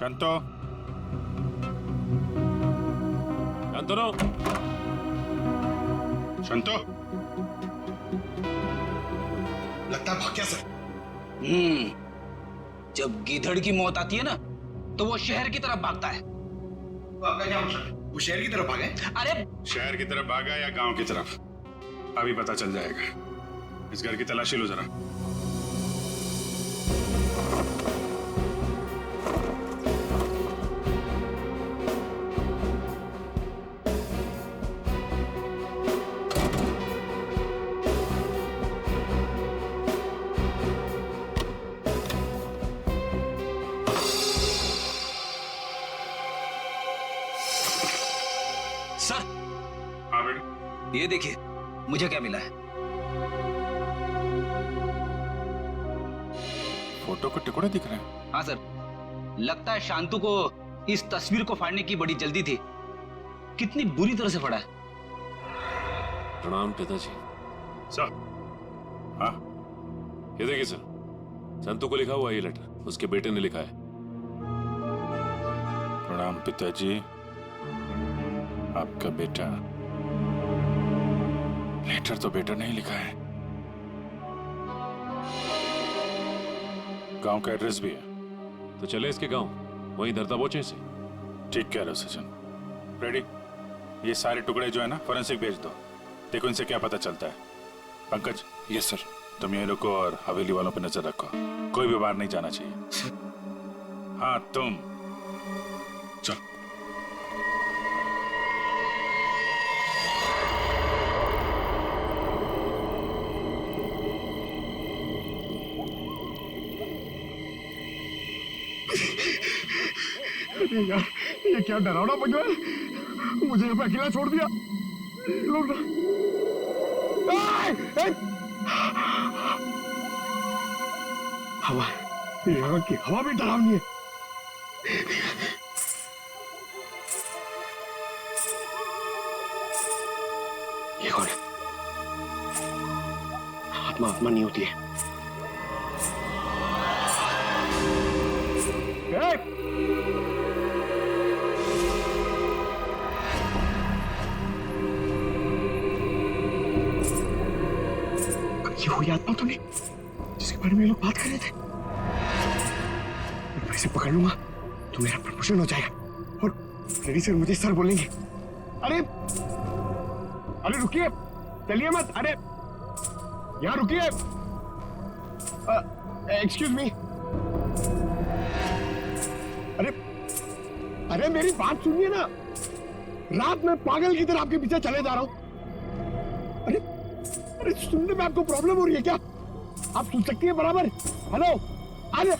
शांतो, शांतनो, शांतो। लगता है भाग गया सर। जब गीधड़ की मौत आती है ना तो वो शहर की तरफ भागता है। तो आपका क्या मतलब है? वो शहर की तरफ भागे? अरे शहर की तरफ भागा या गांव की तरफ, अभी पता चल जाएगा। इस घर की तलाशी लो जरा। सर, हाँ बेटी, ये देखिए मुझे क्या मिला है। फोटो के टुकड़े दिख रहे हैं। हाँ सर, लगता है शांतु को इस तस्वीर को फाड़ने की बड़ी जल्दी थी। कितनी बुरी तरह से फाड़ा है। प्रणाम पिताजी। सर, हाँ ये देखिए सर, संतू को लिखा हुआ है ये लेटर, उसके बेटे ने लिखा है। प्रणाम पिताजी। आपका बेटा, लेटर तो बेटा नहीं लिखा है, गांव का एड्रेस भी है। तो चले इसके गांव, वहीं धरता बोचे से। ठीक कह रहे हो सचिन। रेडी, ये सारे टुकड़े जो है ना फोरेंसिक भेज दो, देखो इनसे क्या पता चलता है। पंकज। Yes sir. तुम ये रुको और हवेली वालों पर नजर रखो, कोई भी बाहर नहीं जाना चाहिए। हाँ तुम चल। यार, ये क्या डरावना बन रहा है। मुझे यहाँ पे अकेला छोड़ दिया। लोग ना हवा, यहाँ की हवा भी डरावनी है। ये कौन है? आत्मा आत्मा नहीं होती है। ये वही आत्मा तो नहीं जिसके बारे में ये लोग बात कर रहे थे। मैं इसे पकड़ लूंगा तो मेरा प्रमोशन हो जाएगा और लेडी सर मुझे सर बोलेंगे। अरे अरे रुकिए, चलिए मत। अरे यहाँ रुकिए। Excuse me. अरे अरे मेरी बात सुनिए ना। रात में पागल की तरह आपके पीछे चले जा रहा हूं। अरे अरे सुनने में आपको प्रॉब्लम हो रही है क्या? आप सुन सकती है बराबर? हेलो। अरे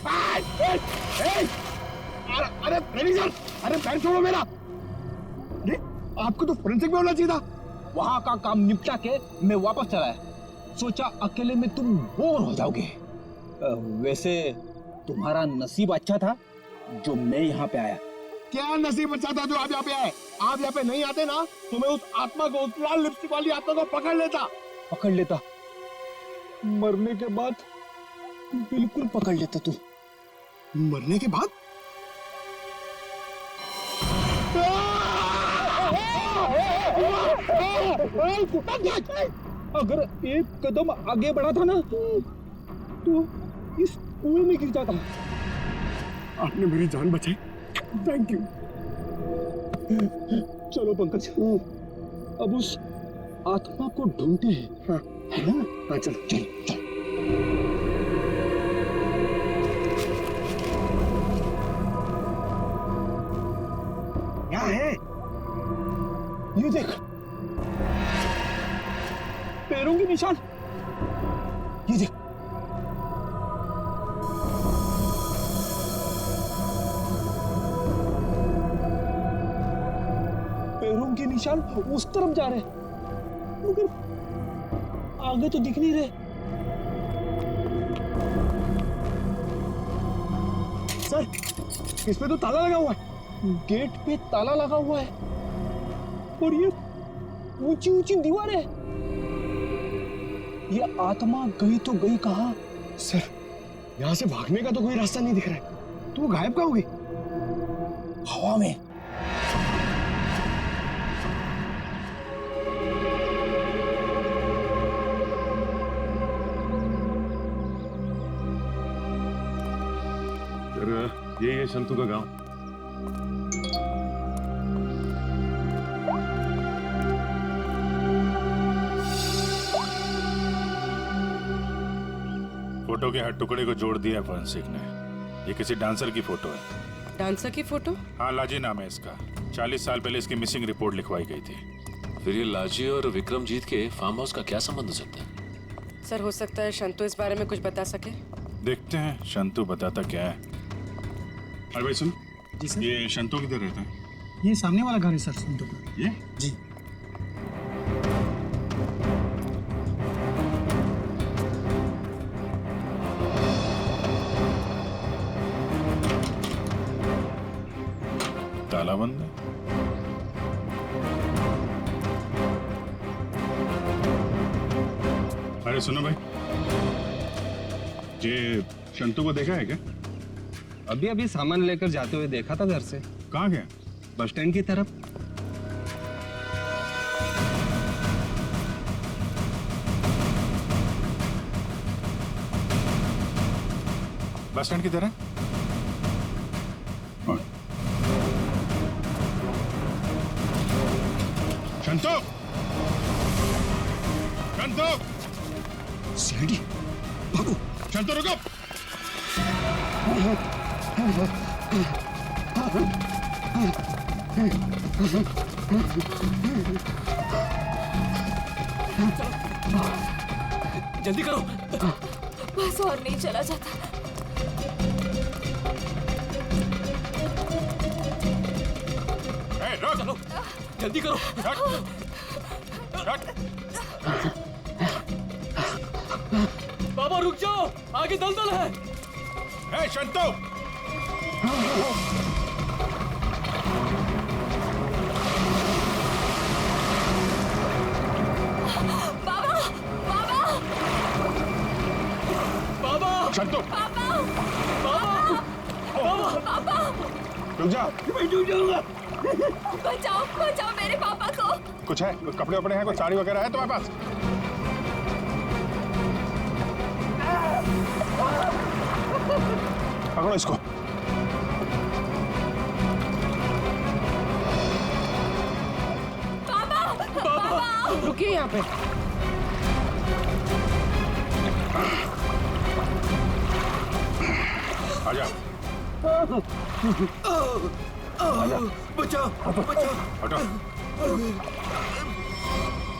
अरे रेडी सर, अरे पैर छोड़ो मेरा। अरे आपको तो फोरेंसिक में होना चाहिए था। वहां का काम निपटा के मैं वापस चला है। सोचा अकेले में तुम बोर हो जाओगे। वैसे तुम्हारा नसीब अच्छा था जो मैं यहाँ पे आया। क्या नसीब अच्छा था जो आप यहाँ पे आए? आप यहाँ पे नहीं आते ना तो मैं उस आत्मा को, उस लाल लिपस्टिक वाली आत्मा को पकड़ लेता। मरने के बाद बिल्कुल पकड़ लेता तू। मरने के बाद? अगर एक कदम आगे बढ़ा था ना तो इस कुएं में गिर जाता। आपने मेरी जान बचाई, थैंक यू। चलो पंकज, अब उस आत्मा को ढूंढते हैं। हाँ है ना? हाँ चलो चलो चलो। क्या है? ये देख, पैरों के निशान। ये देख, पैरों के निशान उस तरफ जा रहे हैं मगर आगे तो दिख नहीं रहे। सर, इसमें तो ताला लगा हुआ है। गेट पे ताला लगा हुआ है और ये ऊंची ऊंची दीवार है। ये आत्मा गई तो गई कहां? सर, यहां से भागने का तो कोई रास्ता नहीं दिख रहा है। तो वो गायब कहाँ हो गई? हवा में। ये है संतू का गांव। फोटो के हर टुकड़े को जोड़ दिया फॉरेंसिक ने। ये किसी डांसर की फोटो है। डांसर की फोटो? हाँ, लाजी नाम है इसका। 40 साल पहले इसकी मिसिंग रिपोर्ट लिखवाई गई थी। फिर ये लाजी और विक्रमजीत के फार्म हाउस का क्या संबंध हो सकता है? सर, हो सकता है शंतु इस बारे में कुछ बता सके। देखते हैं शंतु बताता क्या है। अरे भाई सुन, जी सर। ये शंतु किधर रहता है? ये सामने वाला घर है सर, संतू का। ये जी। ताला बंद है। अरे सुनो भाई, ये शंतु को देखा है क्या? अभी अभी सामान लेकर जाते हुए देखा था घर से। कहाँ गया? बस स्टैंड की तरफ। बस स्टैंड की तरह? शंतु! शंतु! सीढ़ी भागो। शंतु रुको! जल्दी करो। बस और नहीं चला जाता। ए, रुक! चलो, जल्दी करो। बाबा रुक जाओ, आगे दलदल है। ए, शंतु! बाबा, बाबा, बाबा, शंतु! बाबा, बाबा, रुक जा। मैं डूब जाऊंगा। बचाओ, बचाओ मेरे पापा को। कुछ है? कपड़े वपड़े हैं? कुछ साड़ी वगैरह है तुम्हारे पास? पकड़ो इसको। बाबा, बाबा, रुकिए यहाँ पे। आजा। बचाओ, बचाओ। हटो।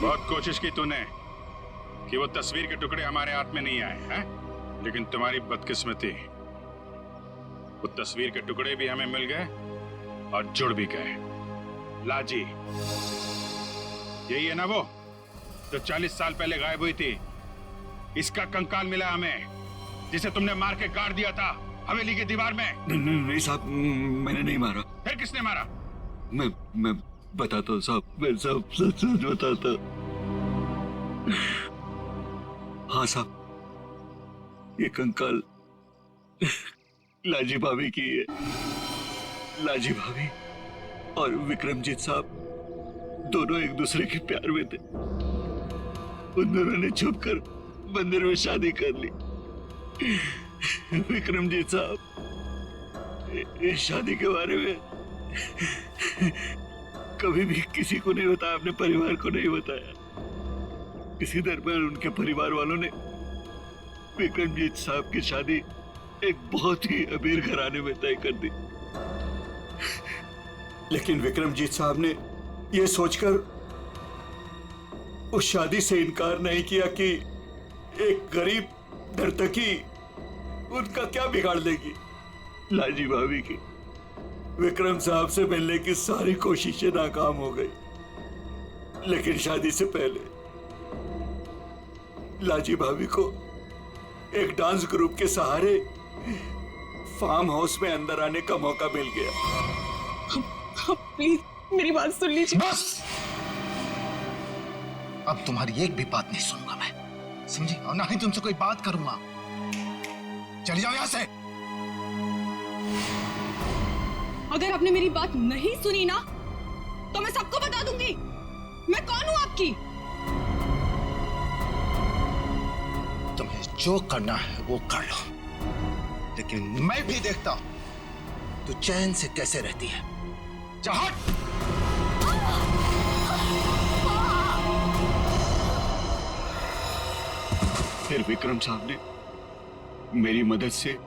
बहुत कोशिश की तूने कि वो तस्वीर के टुकड़े हमारे हाथ में नहीं आए हैं, लेकिन तुम्हारी बदकिस्मती, वो तस्वीर के टुकड़े भी हमें मिल गए और जुड़ भी गए। लाजी, यही है ना वो जो 40 साल पहले गायब हुई थी? इसका कंकाल मिला हमें, जिसे तुमने मार के गाड़ दिया था हवेली की दीवार में। नहीं साहब, मैंने नहीं मारा। फिर किसने मारा? मैं बताता हूँ साहब, मैं सब सच सच बताता। हाँ साहब, ये कंकाल लाजी भाभी की है। लाजी भाभी और विक्रमजीत साहब दोनों एक दूसरे के प्यार में थे। उन दोनों ने छुपकर मंदिर में शादी कर ली। विक्रमजीत साहब इस शादी के बारे में कभी भी किसी को नहीं बताया, अपने परिवार को नहीं बताया। इसी दरमियान उनके परिवार वालों ने विक्रमजीत साहब की शादी एक बहुत ही अमीर घराने में तय कर दी। लेकिन विक्रमजीत साहब ने यह सोचकर उस शादी से इनकार नहीं किया कि एक गरीब नर्तकी उनका क्या बिगाड़ देगी। लाजी भाभी की विक्रम साहब से मिलने की सारी कोशिशें नाकाम हो गई। लेकिन शादी से पहले लाजी भाभी को एक डांस ग्रुप के सहारे फार्म हाउस में अंदर आने का मौका मिल गया। प्लीज मेरी बात सुन लीजिए। बस, अब तुम्हारी एक भी बात नहीं सुनूंगा मैं, समझी? और ना ही तुमसे कोई बात करूंगा। चली जाओ यहां से। अगर आपने मेरी बात नहीं सुनी ना तो मैं सबको बता दूंगी मैं कौन हूं आपकी। तुम्हें जो करना है वो कर लो, लेकिन मैं भी देखता हूं तू चैन से कैसे रहती है। जा हट। फिर विक्रम साहब ने मेरी मदद से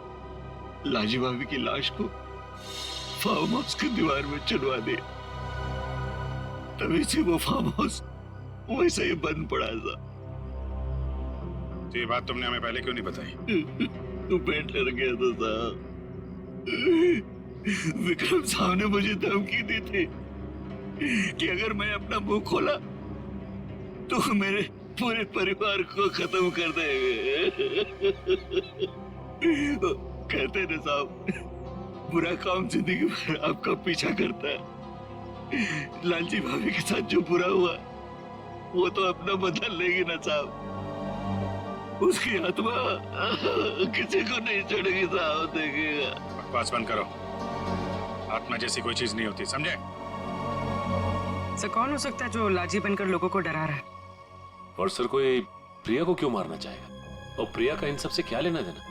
लाजी भाभी की लाश को फार्म हाउस की दीवार में चुनवा दिया। तभी से वो फार्म हाउस वैसे ही बंद पड़ा था। तो ये बात तुमने हमें पहले क्यों नहीं बताई? तो मैं डर गया था साहब। विक्रम साहब ने मुझे धमकी दी थी कि अगर मैं अपना मुंह खोला तो मेरे पूरे परिवार को खत्म कर देंगे। कहते ना साहब, बुरा काम जिंदगी भर आपका पीछा करता है। लालजी भाभी के साथ जो बुरा हुआ वो तो अपना बदल लेगी ना साहब। उसकी आत्मा किसी को नहीं छोड़ेगी साहब, देखिएगा। बकवास बंद करो। आत्मा जैसी कोई चीज नहीं होती, समझे? सर कौन हो सकता है जो लाजी बनकर लोगों को डरा रहा है? और सर कोई प्रिया को क्यों मारना चाहेगा? और प्रिया का इन सब से क्या लेना देना?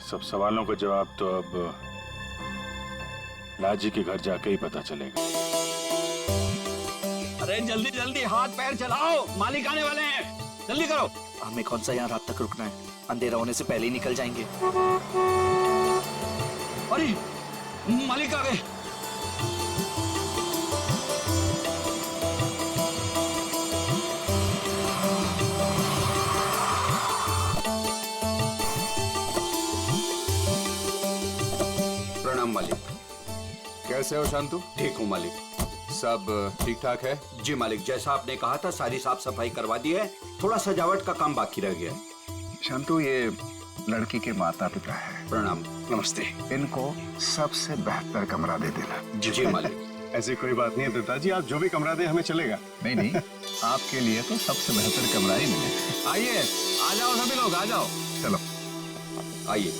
सब सवालों का जवाब तो अब लाजी के घर जाके ही पता चलेगा। अरे जल्दी जल्दी हाथ पैर चलाओ, मालिक आने वाले हैं, जल्दी करो। हमें कौन सा यहाँ रात तक रुकना है? अंधेरा होने से पहले ही निकल जाएंगे। अरे मालिक आ गए। प्रणाम मालिक। कैसे हो शांतु? ठीक हूँ मालिक। सब ठीक ठाक है? जी मालिक, जैसा आपने कहा था सारी साफ सफाई करवा दी है, थोड़ा सजावट का काम बाकी रह गया। शांतु, ये लड़की के माता पिता है। प्रणाम। नमस्ते। इनको सबसे बेहतर कमरा दे देना। जी मालिक। ऐसी कोई बात नहीं है दत्ता जी, आप जो भी कमरा दे हमें चलेगा। नहीं नहीं, आपके लिए तो सबसे बेहतर कमरा ही मिलेगा। आइए, आ जाओ सभी लोग, आ जाओ। चलो आइए।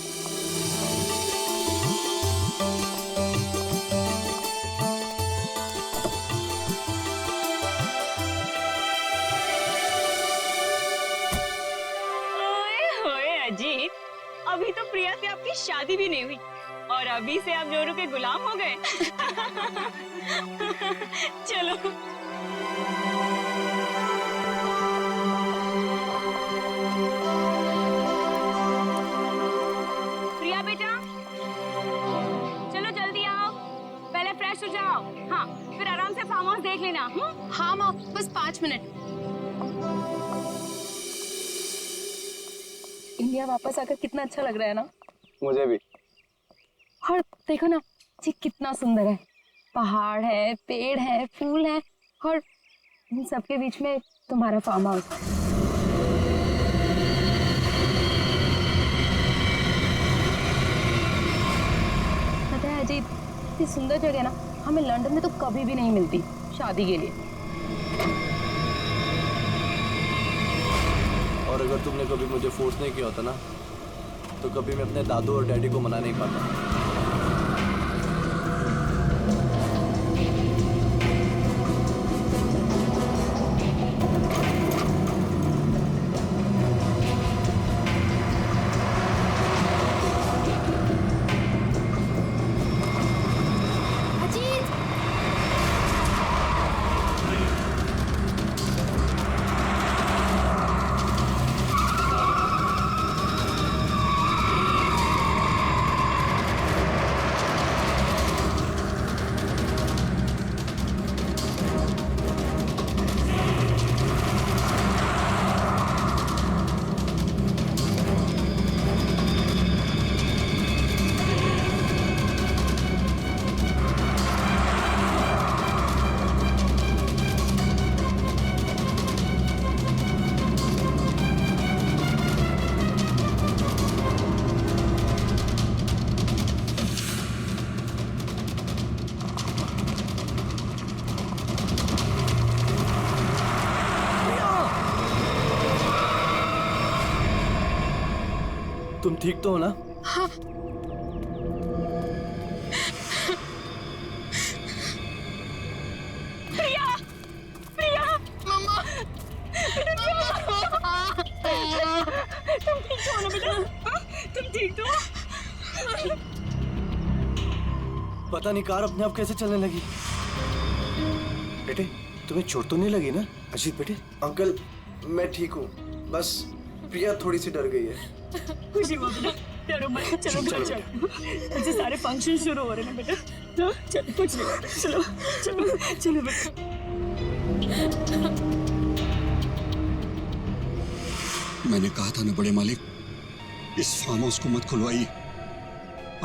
अजीत, अभी तो प्रिया से आपकी शादी भी नहीं हुई और अभी से आप जोरू के गुलाम हो गए। चलो। प्रिया बेटा, चलो जल्दी आओ, पहले फ्रेश हो जाओ। हाँ, फिर आराम से फार्म हाउस देख लेना। हाँ माँ, बस 5 मिनट। इंडिया वापस आकर कितना अच्छा लग रहा है ना? मुझे भी। और देखो ना जी, कितना सुंदर है। पहाड़ है, पेड़ है, फूल है और इन सबके बीच में तुम्हारा फार्म हाउस। पता है अजीत, इतनी सुंदर जगह ना हमें लंदन में तो कभी भी नहीं मिलती शादी के लिए। और अगर तुमने कभी मुझे फोर्स नहीं किया होता ना, तो कभी मैं अपने दादू और डैडी को मना नहीं पाता। तुम ठीक तो हो ना? हाँ। पता नहीं कार अपने आप कैसे चलने लगी। बेटे तुम्हें चोट तो नहीं लगी ना अजीत बेटे? अंकल मैं ठीक हूँ, बस प्रिया थोड़ी सी डर गई है। खुशी हुआ बेटा, डरो मत, चलो घर चलो। ऐसे सारे फंक्शन शुरू हो रहे हैं बेटा। चलो कुछ नहीं, चलो चलो चलो बेटा। मैंने कहा था ना बड़े मालिक, इस फार्म हाउस को मत खुलवाइए।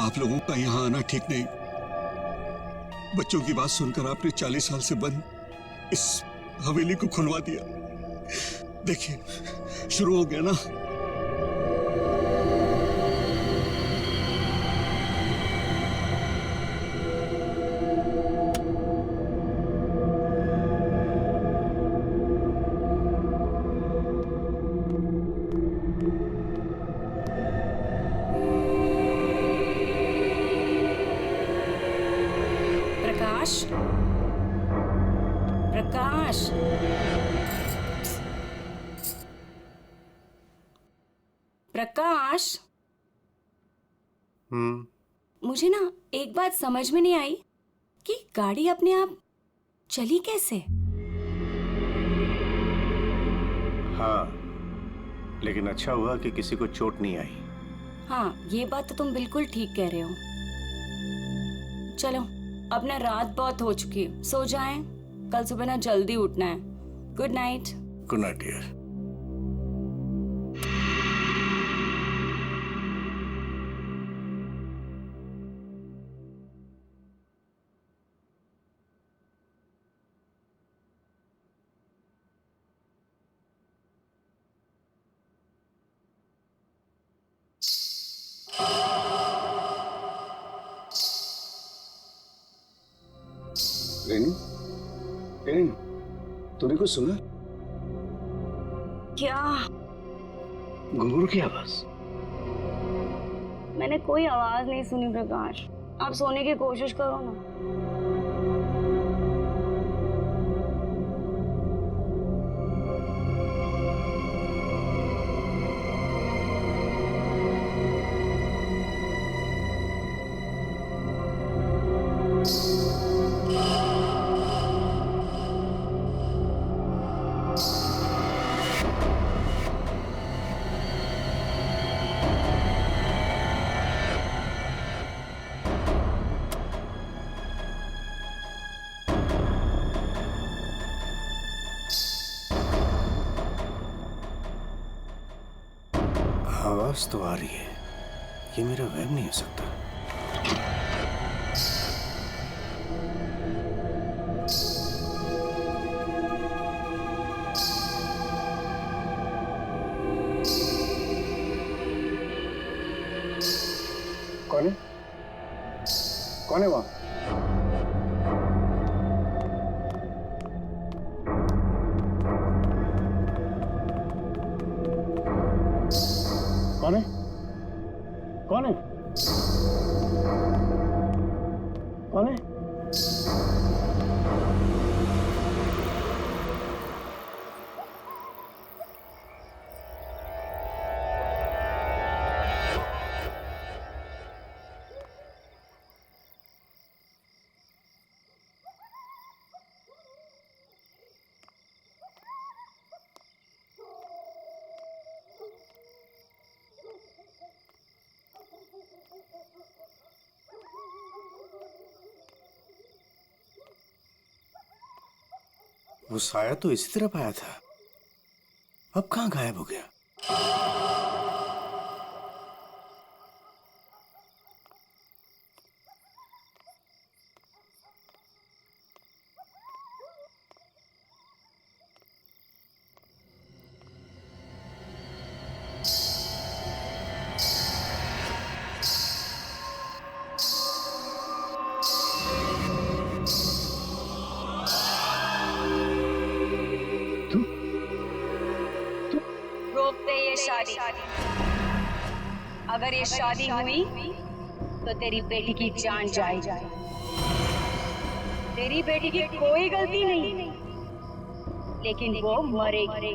आप लोगों का यहाँ आना ठीक नहीं। बच्चों की बात सुनकर आपने 40 साल से बंद इस हवेली को खुलवा दिया। देखिए शुरू हो गया ना। प्रकाश, प्रकाश, मुझे ना एक बात समझ में नहीं आई कि गाड़ी अपने आप चली कैसे? हाँ, लेकिन अच्छा हुआ कि किसी को चोट नहीं आई। हाँ, ये बात तो तुम बिल्कुल ठीक कह रहे हो। चलो, अब ना रात बहुत हो चुकी है, सो जाएं। कल सुबह ना जल्दी उठना है। Good night. Good night dear. Renu, Renu, तूने कुछ सुना? क्या? घुंघरू की आवाज। मैंने कोई आवाज नहीं सुनी प्रकाश। आप सोने की कोशिश करो ना। आवाज तो आ रही है, ये मेरा वहम नहीं हो सकता। कौन है? कौन है वहां? कौन है? कौन है? कौन है? वो साया तो इसी तरफ आया था, अब कहाँ गायब हो गया? अगर ये शादी हुई तो तेरी बेटी की जान जाए। तेरी बेटी की कोई गलती नहीं, लेकिन वो मरेगी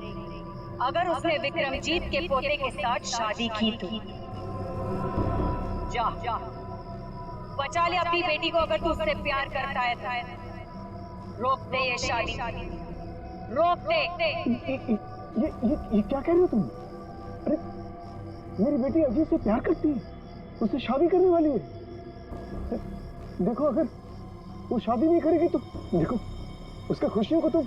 अगर उसने विक्रमजीत के पोते के साथ शादी की तो। जा बचा ले अपनी बेटी को अगर तू उससे प्यार करता है। रोक दे ये शादी, रोक दे। ये क्या कह रहे हो तुम? अरे मेरी बेटी अजय से प्यार करती है, उससे शादी करने वाली है। देखो अगर वो शादी नहीं करेगी तो देखो उसका खुशियों को तुम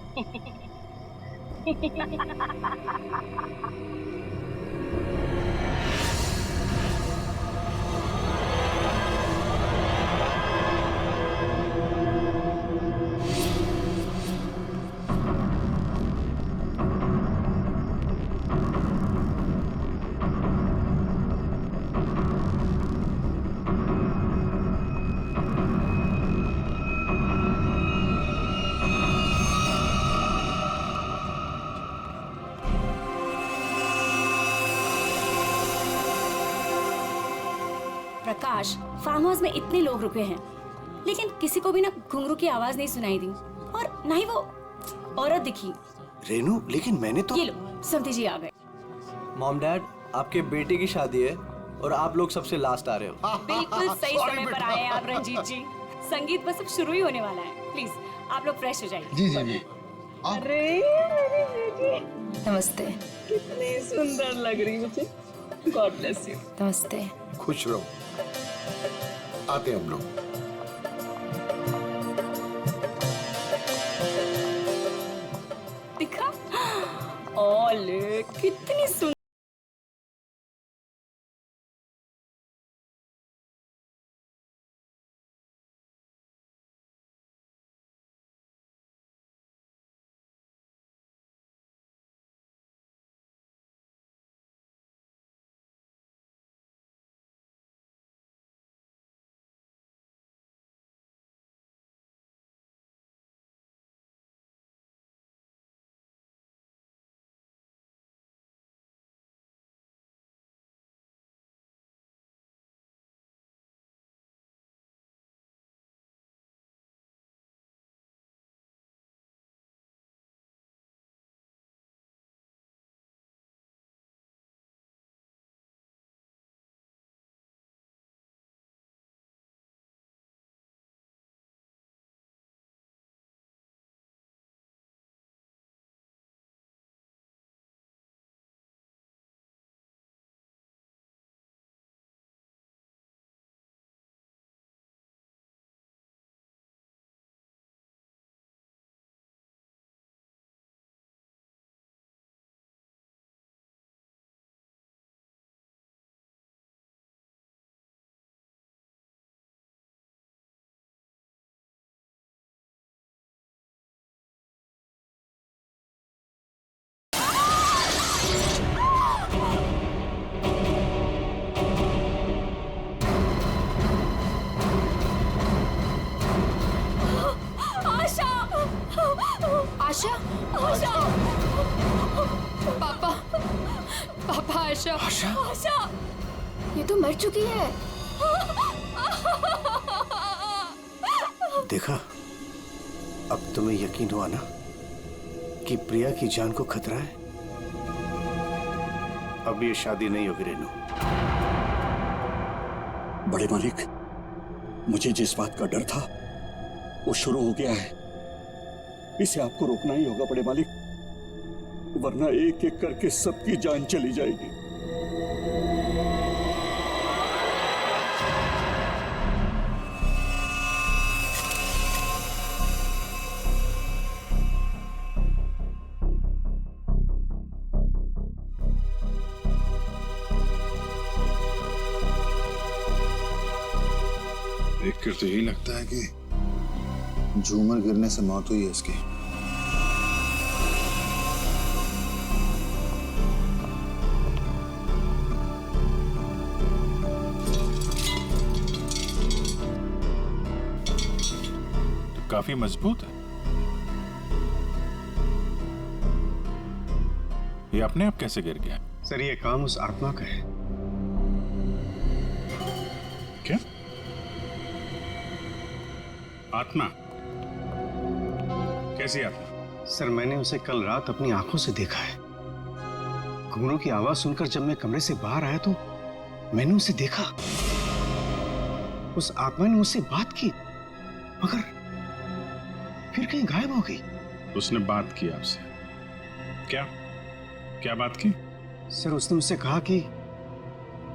प्रकाश, फार्म हाउस में इतने लोग रुके हैं लेकिन किसी को भी ना घुंघरू की आवाज नहीं सुनाई दी और ना ही वो औरत दिखी। रेनू, लेकिन मैंने तो ये लो, समधी जी आ गए। मॉम डैड, आपके बेटे की शादी है और आप लोग सबसे लास्ट आ रहे हो। बिल्कुल सही समय पर आए हैं आप रंजीत जी। संगीत बस अब शुरू ही होने वाला है। प्लीज आप लोग फ्रेश हो जाइए। जी जी जी। अरे मेरी बेटी, नमस्ते। कितनी सुंदर लग रही मुझे। God bless you. नमस्ते। खुश रहो, आते हैं हम लोग। दिखा, ओले कितनी सुंदर। आशा, आशा, पापा, पापा, आशा, आशा, आशा, ये तो मर चुकी है। देखा, अब तुम्हें यकीन हुआ ना कि प्रिया की जान को खतरा है। अब ये शादी नहीं होगी रेनू। बड़े मालिक, मुझे जिस बात का डर था वो शुरू हो गया है। इसे आपको रोकना ही होगा बड़े मालिक, वरना एक एक करके सबकी जान चली जाएगी। देखकर तो यही लगता है कि झूमर गिरने से मौत हुई है इसकी। तो काफी मजबूत है। ये अपने आप कैसे गिर गया? सर, ये काम उस आत्मा का है। क्या? आत्मा? कैसी आत्मा? सर, मैंने उसे कल रात अपनी आंखों से देखा है। घुंघरू की आवाज सुनकर जब मैं कमरे से बाहर आया तो मैंने उसे देखा। उस आत्मा ने मुझसे बात की, मगर फिर कहीं गायब हो गई। उसने बात की आपसे? क्या क्या बात की? सर, उसने मुझसे कहा कि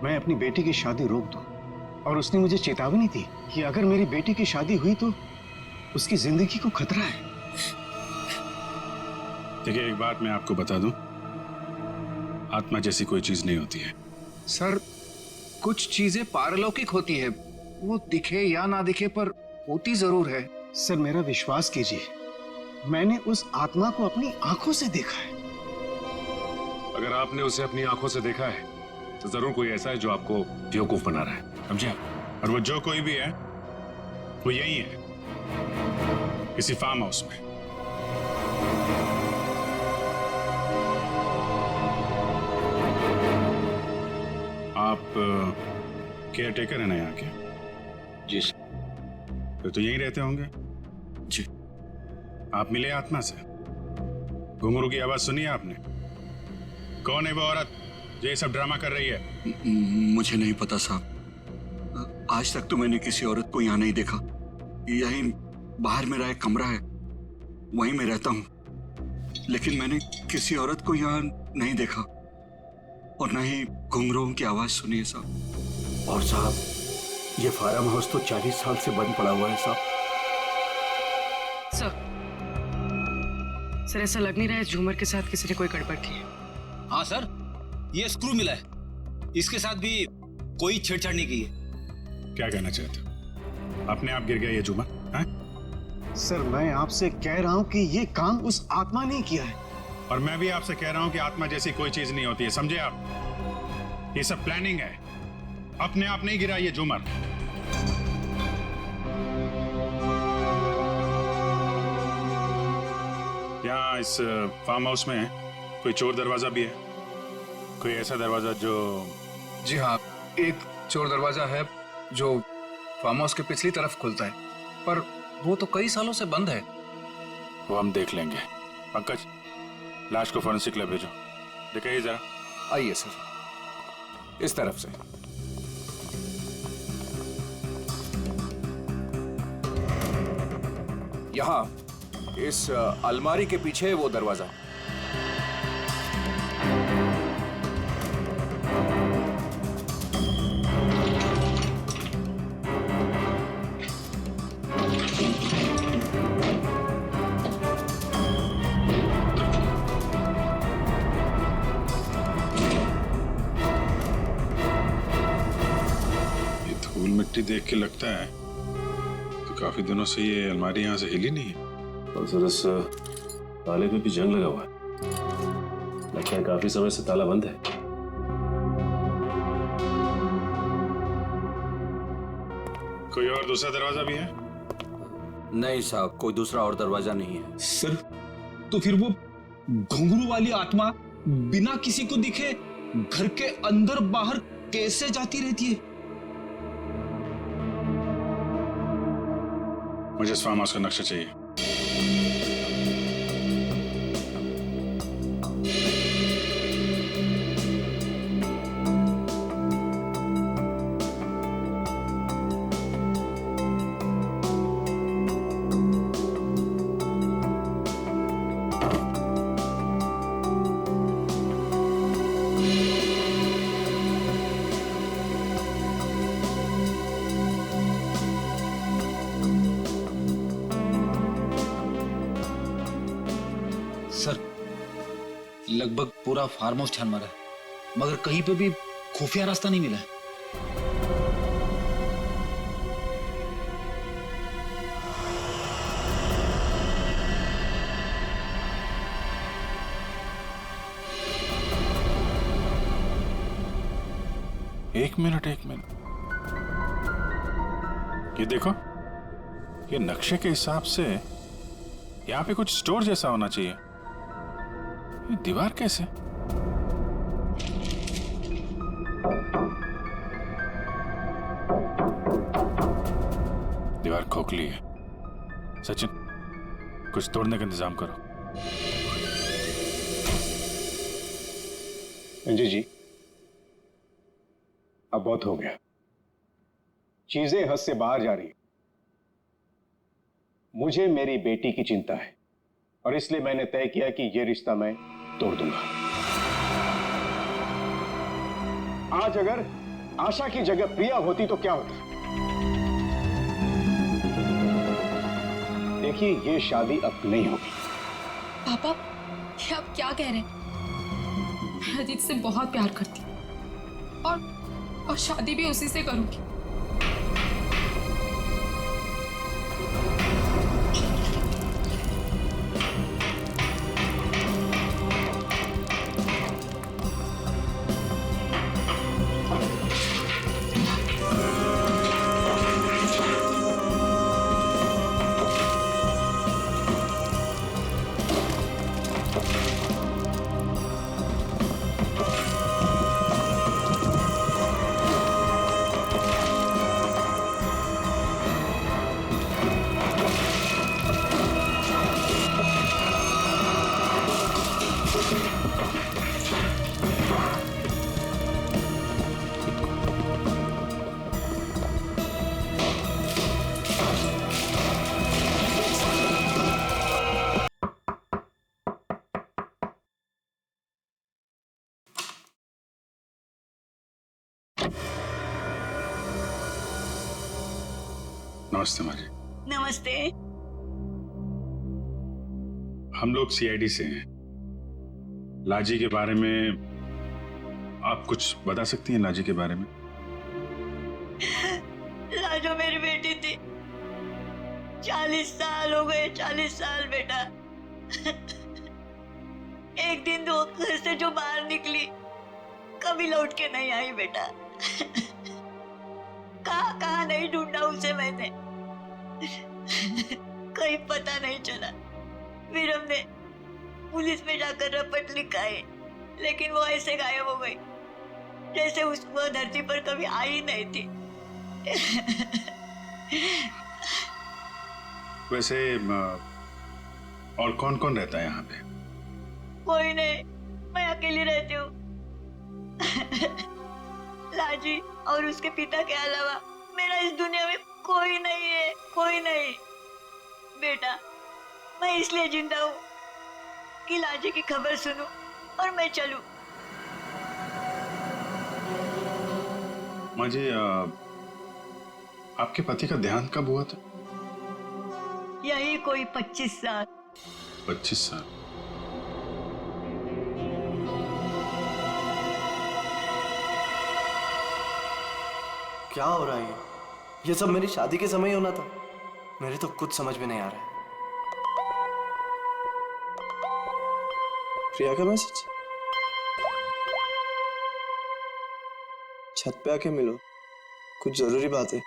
मैं अपनी बेटी की शादी रोक दूं, और उसने मुझे चेतावनी दी कि अगर मेरी बेटी की शादी हुई तो उसकी जिंदगी को खतरा है। देखिए, एक बात मैं आपको बता दूं, आत्मा जैसी कोई चीज नहीं होती है। सर, कुछ चीजें पारलौकिक होती है, वो दिखे या ना दिखे पर होती जरूर है। सर, मेरा विश्वास कीजिए, मैंने उस आत्मा को अपनी आंखों से देखा है। अगर आपने उसे अपनी आंखों से देखा है तो जरूर कोई ऐसा है जो आपको बेवकूफ बना रहा है, समझे? और वो जो कोई भी है वो यही है, किसी फार्म हाउस में। आप केयर टेकर है ना यहाँ के? जी। फिर तो यहीं रहते होंगे। जी। आप मिले आत्मा से? घुंघरू की आवाज सुनी है आपने? कौन है वो औरत जो ये सब ड्रामा कर रही है? मुझे नहीं पता साहब, आज तक तो मैंने किसी औरत को यहाँ नहीं देखा। यहीं बाहर मेरा एक कमरा है, वहीं मैं रहता हूँ, लेकिन मैंने किसी औरत को यहाँ नहीं देखा और न ही घुंघरूओं की आवाज सुनी है साहब। और साहब, ये फार्म हाउस तो 40 साल से बंद पड़ा हुआ है साहब। सर, ऐसा लग नहीं रहा है झूमर के साथ किसी ने कोई गड़बड़ की है। हाँ सर, ये स्क्रू मिला है, इसके साथ भी कोई छेड़छाड़ नहीं की है। क्या कहना चाहते हो? अपने आप गिर गया ये झूमर? हैं? सर, मैं आपसे कह रहा हूं कि ये काम उस आत्मा ने किया है। और मैं भी आपसे कह रहा हूं कि आत्मा जैसी कोई चीज नहीं होती है, समझे आप? ये सब प्लानिंग है, अपने आप नहीं गिरा ये झूमर। यहाँ इस फार्म हाउस में कोई चोर दरवाजा भी है? कोई ऐसा दरवाजा जो... जी हाँ, एक चोर दरवाजा है जो फार्म हाउस के पिछली तरफ खुलता है, पर वो तो कई सालों से बंद है। वो हम देख लेंगे। पंकज, लाश को फॉरेंसिक लैब भेजो। दिखाइए जरा। आइए सर, इस तरफ से। यहाँ इस अलमारी के पीछे वो दरवाजा। मिट्टी देख के लगता है तो काफी दिनों से ये अलमारी यहाँ से हिली नहीं है। और सर, इस ताले पे भी जंग लगा हुआ है, लगता है काफी समय से ताला बंद है। कोई और दूसरा दरवाजा भी है? नहीं साहब, कोई दूसरा और दरवाजा नहीं है। सर, तो फिर वो घुंघरू वाली आत्मा बिना किसी को दिखे घर के अंदर बाहर कैसे जाती रहती है? मुझे इस फार्म हाउस का नक्शा चाहिए। लगभग पूरा फार्म हाउस छान मारा है, मगर कहीं पे भी खुफिया रास्ता नहीं मिला है। एक मिनट। ये देखो, ये नक्शे के हिसाब से यहाँ पे कुछ स्टोर जैसा होना चाहिए। ये दीवार कैसे? दीवार खोखली है। सचिन, कुछ तोड़ने का इंतजाम करो। अंजय जी, अब बहुत हो गया। चीजें हद से बाहर जा रही है। मुझे मेरी बेटी की चिंता है और इसलिए मैंने तय किया कि यह रिश्ता मैं तोड़ दूंगा। आज अगर आशा की जगह प्रिया होती तो क्या होता? देखिए, यह शादी अब नहीं होगी। पापा, ये आप क्या कह रहे हैं? मैं अजीत से बहुत प्यार करती हूँ और शादी भी उसी से करूंगी। नमस्ते माँ जी। नमस्ते। हम लोग सीआईडी से हैं। लाजी के बारे में आप कुछ बता सकती हैं? लाजी के बारे में? लाजो मेरी बेटी थी। 40 साल हो गए, 40 साल बेटा। एक दिन तो घर से जो बाहर निकली, कभी लौट के नहीं आई बेटा। कहाँ नहीं ढूंढा उसे मैंने, कहीं पता नहीं चला। फिर हमने पुलिस में जाकर रपट लिखा है, लेकिन वो ऐसे गायब हो गई जैसे वो धरती पर कभी आई नहीं थी। वैसे और कौन कौन रहता है यहाँ पे? कोई नहीं, मैं अकेली रहती हूँ। लाजी और उसके पिता के अलावा मेरा इस दुनिया में कोई नहीं है, कोई नहीं। बेटा, मैं इसलिए जिंदा हूँ कि लाजी की खबर सुनूं और मैं चलूं। माँ जी, आपके पति का देहांत कब हुआ था? यही कोई 25 साल। 25 साल? क्या हो रहा है ये सब मेरी शादी के समय होना था। मेरे तो कुछ समझ में नहीं आ रहा है। प्रिया का मैसेज? छत पे आके मिलो, कुछ जरूरी बात है।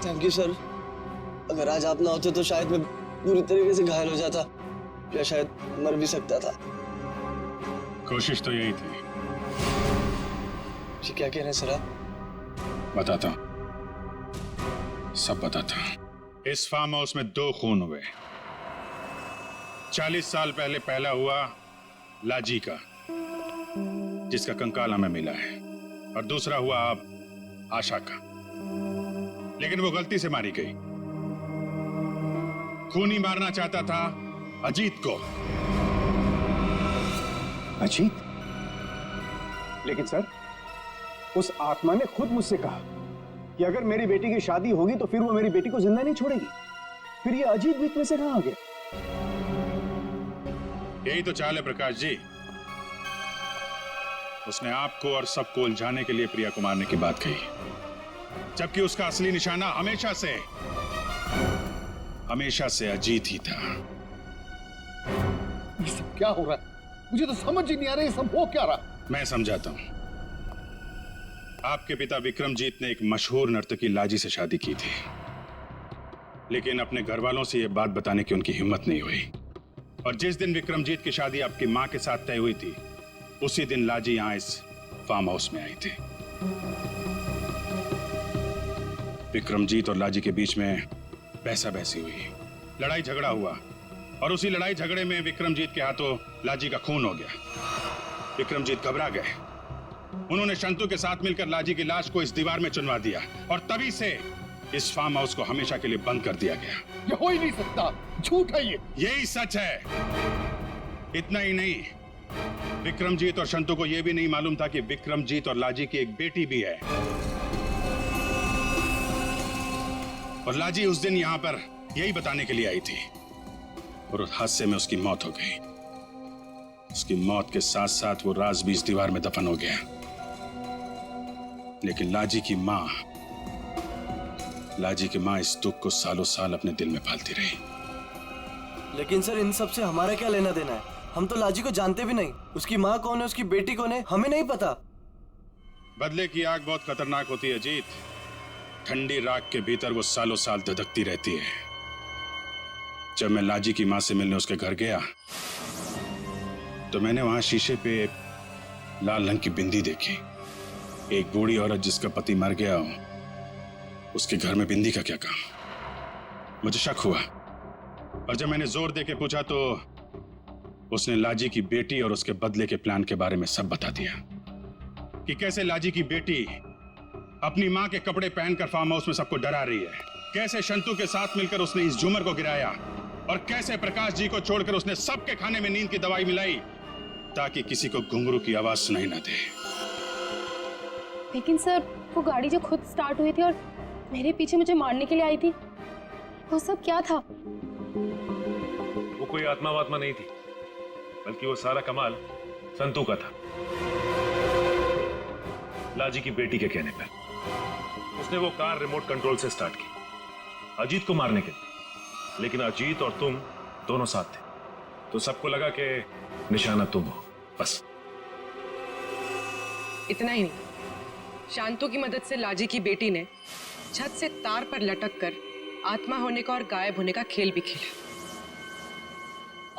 Thank you sir. अगर आज आप ना होते तो शायद मैं बुरी तरीके से घायल हो जाता या शायद मर भी सकता था। कोशिश तो यही थी। जी क्या कह रहे हैं सर आप? बताता हूं, सब बताता हूं। इस फार्म हाउस में 2 खून हुए। 40 साल पहले पहला हुआ लाजी का, जिसका कंकाल हमें मिला है, और दूसरा हुआ अब आशा का, लेकिन वो गलती से मारी गई। खूनी मारना चाहता था अजीत को। अजीत? लेकिन सर, उस आत्मा ने खुद मुझसे कहा कि अगर मेरी बेटी की शादी होगी तो फिर वो मेरी बेटी को जिंदा नहीं छोड़ेगी। फिर ये अजीत बीच में से कहां आ गया? यही तो चाल है प्रकाश जी। उसने आपको और सबको उलझाने के लिए प्रिया को मारने की बात कही, जबकि उसका असली निशाना हमेशा से अजीत ही था। ये सब क्या हो रहा है? मुझे तो समझ ही नहीं आ रहा, ये सब हो क्या रहा? मैं समझाता हूं। आपके पिता विक्रमजीत ने एक मशहूर नर्तकी लाजी से शादी की थी, लेकिन अपने घर वालों से यह बात बताने की उनकी हिम्मत नहीं हुई। और जिस दिन विक्रमजीत की शादी आपकी मां के साथ तय हुई थी, उसी दिन लाजी यहां इस फार्म हाउस में आई थी। विक्रमजीत और लाजी के बीच में बहसा बहसी हुई, लड़ाई झगड़ा हुआ, और उसी लड़ाई झगड़े में विक्रमजीत के हाथों लाजी का खून हो गया। विक्रमजीत घबरा गए। उन्होंने शंतु के साथ मिलकर लाजी की लाश को इस दीवार में चुनवा दिया, और तभी से इस फार्म हाउस को हमेशा के लिए बंद कर दिया गया। ये हो ही नहीं सकता, झूठ है ये। यही सच है। इतना ही नहीं, विक्रमजीत और शंतु को यह भी नहीं मालूम था कि विक्रमजीत और लाजी की एक बेटी भी है। और लाजी उस दिन यहां पर यही बताने के लिए आई थी, और उस हादसे में उसकी मौत हो गई। उसकी मौत के साथ साथ वो राज भी इस दीवार में दफन हो गया। लेकिन लाजी की मां इस दुख को सालों साल अपने दिल में पालती रही। लेकिन सर, इन सब से हमारा क्या लेना देना है? हम तो लाजी को जानते भी नहीं। उसकी माँ कौन है, उसकी बेटी कौन है, हमें नहीं पता। बदले की आग बहुत खतरनाक होती है अजीत। ठंडी राख के भीतर वो सालों साल धधकती रहती है। जब मैं लाजी की मां से मिलने उसके घर गया, तो मैंने वहां शीशे पे एक लाल रंग की बिंदी देखी। एक बूढ़ी औरत जिसका पति मर गया हो, उसके घर में बिंदी का क्या काम? मुझे शक हुआ, और जब मैंने जोर देके पूछा तो उसने लाजी की बेटी और उसके बदले के प्लान के बारे में सब बता दिया, कि कैसे लाजी की बेटी अपनी मां के कपड़े पहनकर फार्म हाउस में सबको डरा रही है, कैसे शंतु के साथ मिलकर उसने इस झूमर को गिराया, और कैसे प्रकाश जी को छोड़कर उसने सबके खाने में नींद की दवाई मिलाई ताकि किसी को घुंघरू की आवाज सुनाई ना दे। लेकिन सर, वो गाड़ी जो खुद स्टार्ट हुई थी और मेरे पीछे मुझे मारने के लिए आई थी, वो सब क्या था? वो कोई आत्मा वात्मा नहीं थी, बल्कि वो सारा कमाल संतू का था। लाजी की बेटी के कहने पर उसने वो कार रिमोट कंट्रोल से स्टार्ट की अजीत को मारने के लिए, लेकिन अजीत और तुम दोनों साथ थे, तो सबको लगा कि निशाना तुम हो। बस इतना ही नहीं, शांतु की मदद से लाजी की बेटी ने छत से तार पर लटक कर आत्मा होने का और गायब होने का खेल भी खेला।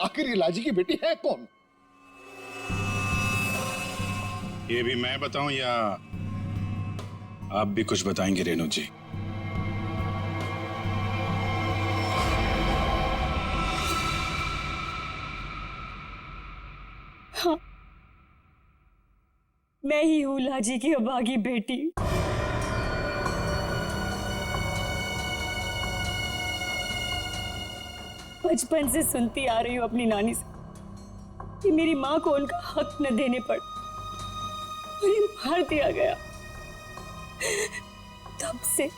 आखिर ये लाजी की बेटी है कौन? ये भी मैं बताऊं या आप भी कुछ बताएंगे रेणु जी? हाँ, मैं ही हूँ लाजी की अभागी बेटी। बचपन से सुनती आ रही हूँ अपनी नानी से कि मेरी माँ को उनका हक न देने पर उन्हें मार दिया गया। तब से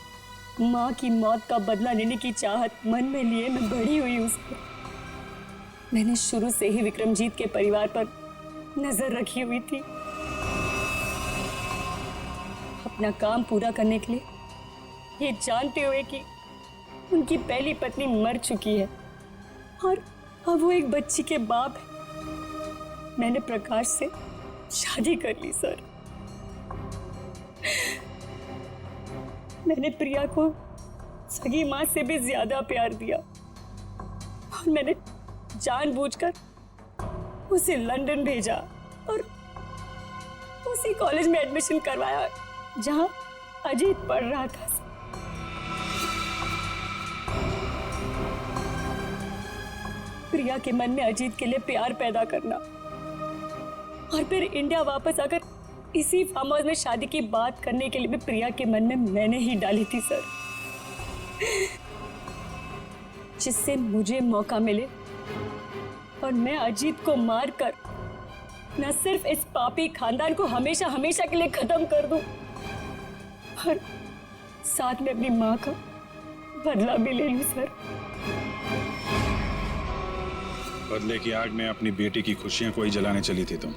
माँ की मौत का बदला लेने की चाहत मन में लिए मैं बड़ी हुई उस पर। मैंने शुरू से ही विक्रमजीत के परिवार पर नजर रखी हुई थी। अपना काम पूरा करने के लिए, ये जानते हुए कि उनकी पहली पत्नी मर चुकी है और अब वो एक बच्ची के बाप है, मैंने प्रकाश से शादी कर ली सर। मैंने प्रिया को सगी माँ से भी ज्यादा प्यार दिया और मैंने जानबूझकर उसे लंदन भेजा और उसी कॉलेज में एडमिशन करवाया जहां अजीत पढ़ रहा था। प्रिया के मन में अजीत के लिए प्यार पैदा करना और फिर इंडिया वापस आकर इसी फार्म हाउस में शादी की बात करने के लिए भी प्रिया के मन में मैंने ही डाली थी सर, जिससे मुझे मौका मिले और मैं अजीत को मारकर न सिर्फ इस पापी खानदान को हमेशा हमेशा के लिए खत्म कर दूं, पर साथ में अपनी माँ का बदला भी ले लूं सर। बदले की आग में अपनी बेटी की खुशियां कोई जलाने चली थी तुम।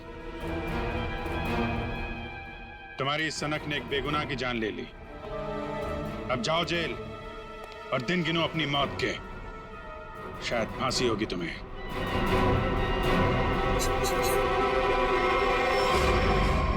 तुम्हारी इस सनक ने एक बेगुनाह की जान ले ली। अब जाओ जेल और दिन गिनो अपनी मौत के। शायद फांसी होगी तुम्हें।